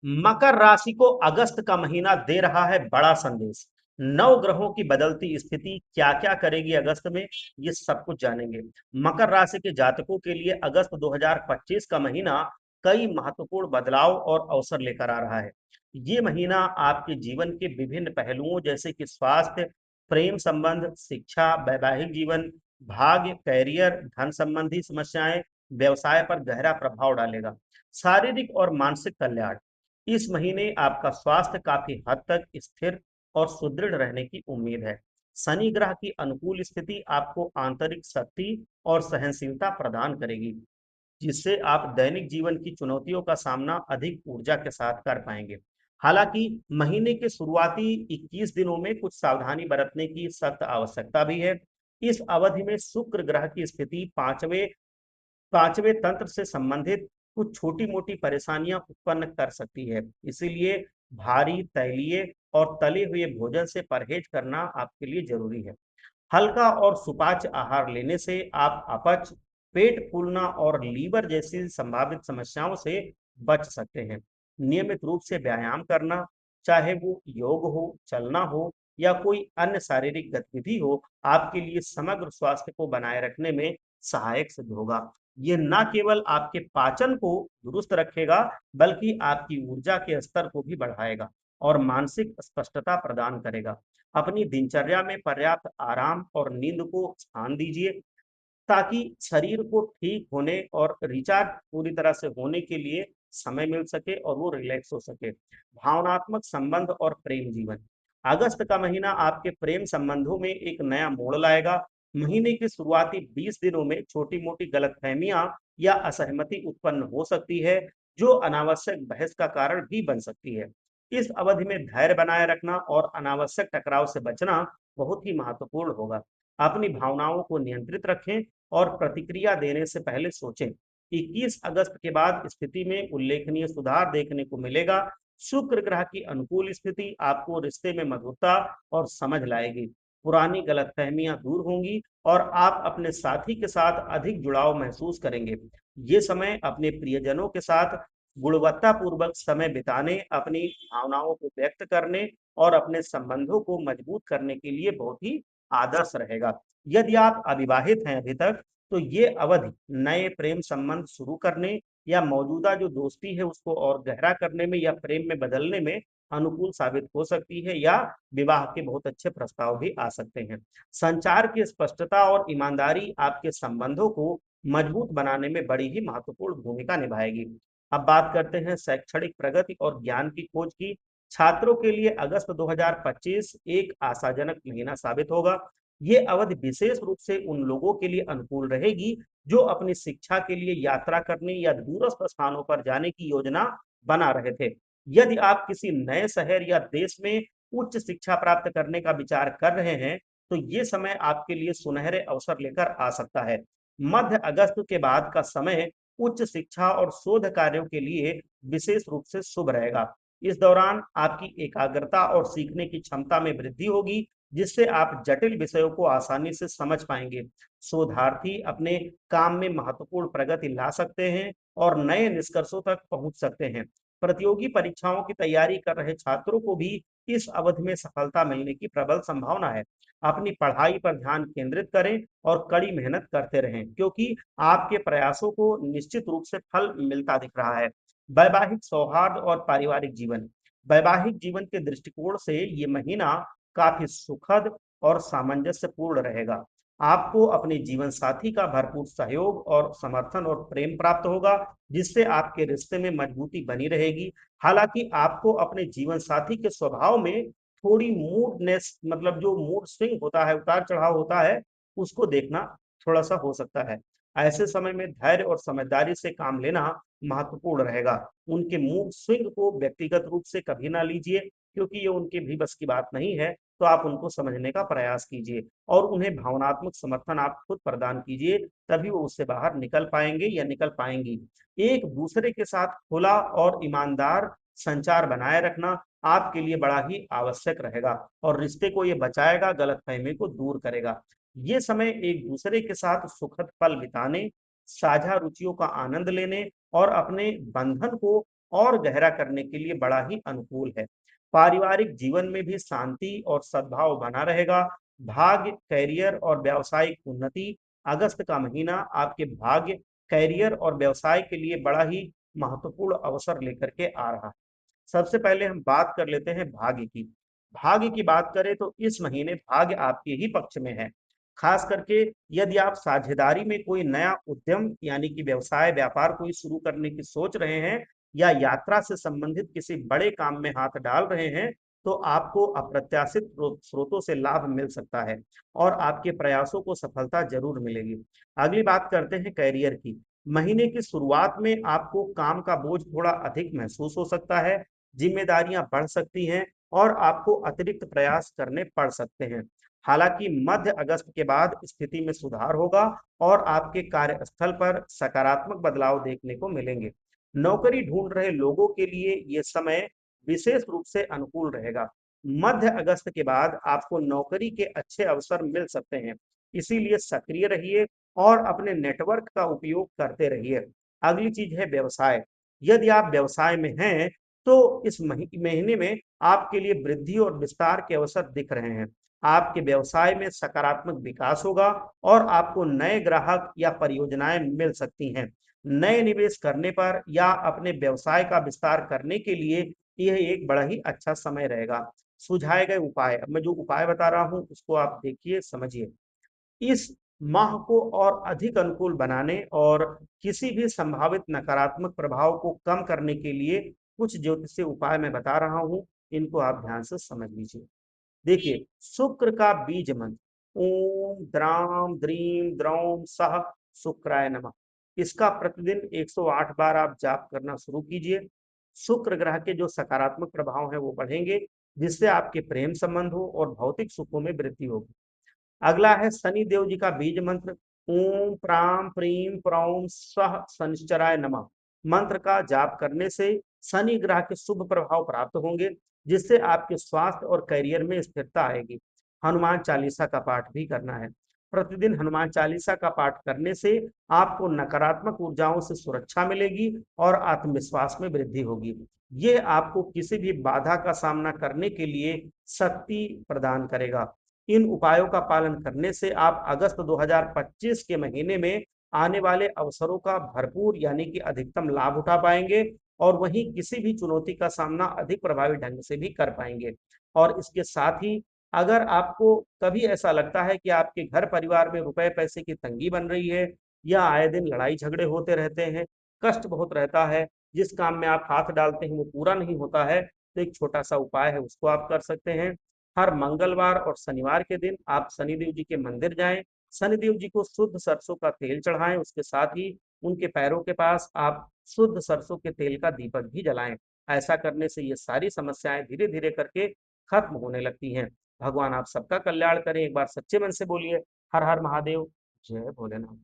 मकर राशि को अगस्त का महीना दे रहा है बड़ा संदेश। नौ ग्रहों की बदलती स्थिति क्या क्या करेगी अगस्त में, ये सब कुछ जानेंगे। मकर राशि के जातकों के लिए अगस्त 2025 का महीना कई महत्वपूर्ण बदलाव और अवसर लेकर आ रहा है। ये महीना आपके जीवन के विभिन्न पहलुओं जैसे कि स्वास्थ्य, प्रेम संबंध, शिक्षा, वैवाहिक जीवन, भाग्य, कैरियर, धन संबंधी समस्याएं, व्यवसाय पर गहरा प्रभाव डालेगा। शारीरिक और मानसिक कल्याण, इस महीने आपका स्वास्थ्य काफी हद तक स्थिर और सुदृढ़ रहने की उम्मीद है। शनि ग्रह की अनुकूल स्थिति आपको आंतरिक शक्ति और सहनशीलता प्रदान करेगी, जिससे आप दैनिक जीवन की चुनौतियों का सामना अधिक ऊर्जा के साथ कर पाएंगे। हालांकि महीने के शुरुआती 21 दिनों में कुछ सावधानी बरतने की सख्त आवश्यकता भी है। इस अवधि में शुक्र ग्रह की स्थिति पांचवें तंत्र से संबंधित कुछ छोटी-मोटी परेशानियां उत्पन्न कर सकती है। इसीलिए भारी, तैलीय और तले हुए भोजन से परहेज करना आपके लिए जरूरी है। हल्का और सुपाच्य आहार लेने से आप अपच, पेट फूलना और लीवर जैसी संभावित समस्याओं से बच सकते हैं। नियमित रूप से व्यायाम करना, चाहे वो योग हो, चलना हो या कोई अन्य शारीरिक गतिविधि हो, आपके लिए समग्र स्वास्थ्य को बनाए रखने में सहायक सिद्ध होगा। ये ना केवल आपके पाचन को दुरुस्त रखेगा, बल्कि आपकी ऊर्जा के स्तर को भी बढ़ाएगा और मानसिक स्पष्टता प्रदान करेगा। अपनी दिनचर्या में पर्याप्त आराम और नींद को स्थान दीजिए, ताकि शरीर को ठीक होने और रिचार्ज पूरी तरह से होने के लिए समय मिल सके और वो रिलैक्स हो सके। भावनात्मक संबंध और प्रेम जीवन, अगस्त का महीना आपके प्रेम संबंधों में एक नया मोड़ लाएगा। महीने के शुरुआती 20 दिनों में छोटी मोटी गलतफहमियां या असहमति उत्पन्न हो सकती है, जो अनावश्यक बहस का कारण भी बन सकती है। इस अवधि में धैर्य बनाए रखना और अनावश्यक टकराव से बचना बहुत ही महत्वपूर्ण होगा। अपनी भावनाओं को नियंत्रित रखें और प्रतिक्रिया देने से पहले सोचें। 21 अगस्त के बाद स्थिति में उल्लेखनीय सुधार देखने को मिलेगा। शुक्र ग्रह की अनुकूल स्थिति आपको रिश्ते में मधुरता और समझ लाएगी। पुरानी गलतफहमियां दूर होंगी और आप अपने साथी के साथ अधिक जुड़ाव महसूस करेंगे। ये समय अपने प्रियजनों के साथ गुणवत्तापूर्वक समय बिताने, अपनी भावनाओं को व्यक्त करने और अपने संबंधों को मजबूत करने के लिए बहुत ही आदर्श रहेगा। यदि आप अविवाहित हैं अभी तक, तो ये अवधि नए प्रेम संबंध शुरू करने या मौजूदा जो दोस्ती है उसको और गहरा करने में या प्रेम में बदलने में अनुकूल साबित हो सकती है, या विवाह के बहुत अच्छे प्रस्ताव भी आ सकते हैं। संचार की स्पष्टता और ईमानदारी आपके संबंधों को मजबूत बनाने में बड़ी ही महत्वपूर्ण भूमिका निभाएगी। अब बात करते हैं शैक्षणिक प्रगति और ज्ञान की खोज की। छात्रों के लिए अगस्त 2025 एक आशाजनक महीना साबित होगा। ये अवधि विशेष रूप से उन लोगों के लिए अनुकूल रहेगी जो अपनी शिक्षा के लिए यात्रा करने या दूरस्थ स्थानों पर जाने की योजना बना रहे थे। यदि आप किसी नए शहर या देश में उच्च शिक्षा प्राप्त करने का विचार कर रहे हैं, तो ये समय आपके लिए सुनहरे अवसर लेकर आ सकता है। मध्य अगस्त के बाद का समय उच्च शिक्षा और शोध कार्यों के लिए विशेष रूप से शुभ रहेगा। इस दौरान आपकी एकाग्रता और सीखने की क्षमता में वृद्धि होगी, जिससे आप जटिल विषयों को आसानी से समझ पाएंगे। शोधार्थी अपने काम में महत्वपूर्ण प्रगति ला सकते हैं और नए निष्कर्षों तक पहुंच सकते हैं। प्रतियोगी परीक्षाओं की तैयारी कर रहे छात्रों को भी इस अवधि में सफलता मिलने की प्रबल संभावना है। अपनी पढ़ाई पर ध्यान केंद्रित करें और कड़ी मेहनत करते रहें, क्योंकि आपके प्रयासों को निश्चित रूप से फल मिलता दिख रहा है। वैवाहिक सौहार्द और पारिवारिक जीवन, वैवाहिक जीवन के दृष्टिकोण से ये महीना काफी सुखद और सामंजस्यपूर्ण रहेगा। आपको अपने जीवन साथी का भरपूर सहयोग और समर्थन और प्रेम प्राप्त होगा, जिससे आपके रिश्ते में मजबूती बनी रहेगी। हालांकि आपको अपने जीवन साथी के स्वभाव में थोड़ी मूडनेस, मतलब जो मूड स्विंग होता है, उतार चढ़ाव होता है, उसको देखना थोड़ा सा हो सकता है। ऐसे समय में धैर्य और समझदारी से काम लेना महत्वपूर्ण रहेगा। उनके मूड स्विंग को व्यक्तिगत रूप से कभी ना लीजिए, क्योंकि ये उनके भी बस की बात नहीं है। तो आप उनको समझने का प्रयास कीजिए और उन्हें भावनात्मक समर्थन आप खुद प्रदान कीजिए, तभी वो उससे बाहर निकल पाएंगे या निकल पाएंगी। एक दूसरे के साथ खुला और ईमानदार संचार बनाए रखना आपके लिए बड़ा ही आवश्यक रहेगा और रिश्ते को ये बचाएगा, गलतफहमी को दूर करेगा। ये समय एक दूसरे के साथ सुखद पल बिताने, साझा रुचियों का आनंद लेने और अपने बंधन को और गहरा करने के लिए बड़ा ही अनुकूल है। पारिवारिक जीवन में भी शांति और सद्भाव बना रहेगा। भाग्य, कैरियर और व्यावसायिक उन्नति, अगस्त का महीना आपके भाग्य, कैरियर और व्यवसाय के लिए बड़ा ही महत्वपूर्ण अवसर लेकर के आ रहा है। सबसे पहले हम बात कर लेते हैं भाग्य की। भाग्य की बात करें तो इस महीने भाग्य आपके ही पक्ष में है। खास करके यदि आप साझेदारी में कोई नया उद्यम यानी कि व्यवसाय, व्यापार कोई शुरू करने की सोच रहे हैं या यात्रा से संबंधित किसी बड़े काम में हाथ डाल रहे हैं, तो आपको अप्रत्याशित स्रोतों से लाभ मिल सकता है और आपके प्रयासों को सफलता जरूर मिलेगी। अगली बात करते हैं कैरियर की। महीने की शुरुआत में आपको काम का बोझ थोड़ा अधिक महसूस हो सकता है, जिम्मेदारियां बढ़ सकती हैं और आपको अतिरिक्त प्रयास करने पड़ सकते हैं। हालांकि मध्य अगस्त के बाद स्थिति में सुधार होगा और आपके कार्यस्थल पर सकारात्मक बदलाव देखने को मिलेंगे। नौकरी ढूंढ रहे लोगों के लिए ये समय विशेष रूप से अनुकूल रहेगा। मध्य अगस्त के बाद आपको नौकरी के अच्छे अवसर मिल सकते हैं, इसीलिए सक्रिय रहिए और अपने नेटवर्क का उपयोग करते रहिए। अगली चीज है व्यवसाय। यदि आप व्यवसाय में हैं तो इस महीने में आपके लिए वृद्धि और विस्तार के अवसर दिख रहे हैं। आपके व्यवसाय में सकारात्मक विकास होगा और आपको नए ग्राहक या परियोजनाएं मिल सकती हैं। नए निवेश करने पर या अपने व्यवसाय का विस्तार करने के लिए यह एक बड़ा ही अच्छा समय रहेगा। सुझाए गए उपाय, अब मैं जो उपाय बता रहा हूं उसको आप देखिए, समझिए। इस माह को और अधिक अनुकूल बनाने और किसी भी संभावित नकारात्मक प्रभाव को कम करने के लिए कुछ ज्योतिषीय उपाय मैं बता रहा हूं, इनको आप ध्यान से समझ लीजिए। देखिए, शुक्र का बीज मंत्र ओम द्राम द्रीम द्रौम सह शुक्राय नमः, इसका प्रतिदिन 108 बार आप जाप करना शुरू कीजिए। शुक्र ग्रह के जो सकारात्मक प्रभाव हैं वो बढ़ेंगे, जिससे आपके प्रेम संबंध हो और भौतिक सुखों में वृद्धि होगी। अगला है शनि देव जी का बीज मंत्र ओम प्राम प्रीम प्रौम स्वः शनिश्चराय नमः। मंत्र का जाप करने से शनि ग्रह के शुभ प्रभाव प्राप्त होंगे, जिससे आपके स्वास्थ्य और करियर में स्थिरता आएगी। हनुमान चालीसा का पाठ भी करना है। प्रतिदिन हनुमान चालीसा का पाठ करने से आपको नकारात्मक ऊर्जाओं से सुरक्षा मिलेगी और आत्मविश्वास में वृद्धि होगी। ये आपको किसी भी बाधा का सामना करने के लिए शक्ति प्रदान करेगा। इन उपायों का पालन करने से आप अगस्त 2025 के महीने में आने वाले अवसरों का भरपूर यानी कि अधिकतम लाभ उठा पाएंगे और वहीं किसी भी चुनौती का सामना अधिक प्रभावी ढंग से भी कर पाएंगे। और इसके साथ ही अगर आपको कभी ऐसा लगता है कि आपके घर परिवार में रुपए पैसे की तंगी बन रही है या आए दिन लड़ाई झगड़े होते रहते हैं, कष्ट बहुत रहता है, जिस काम में आप हाथ डालते हैं वो पूरा नहीं होता है, तो एक छोटा सा उपाय है, उसको आप कर सकते हैं। हर मंगलवार और शनिवार के दिन आप शनिदेव जी के मंदिर जाएं, शनिदेव जी को शुद्ध सरसों का तेल चढ़ाएं, उसके साथ ही उनके पैरों के पास आप शुद्ध सरसों के तेल का दीपक भी जलाएं। ऐसा करने से ये सारी समस्याएं धीरे धीरे करके खत्म होने लगती हैं। भगवान आप सबका कल्याण करें। एक बार सच्चे मन से बोलिए हर हर महादेव, जय भोलेनाथ।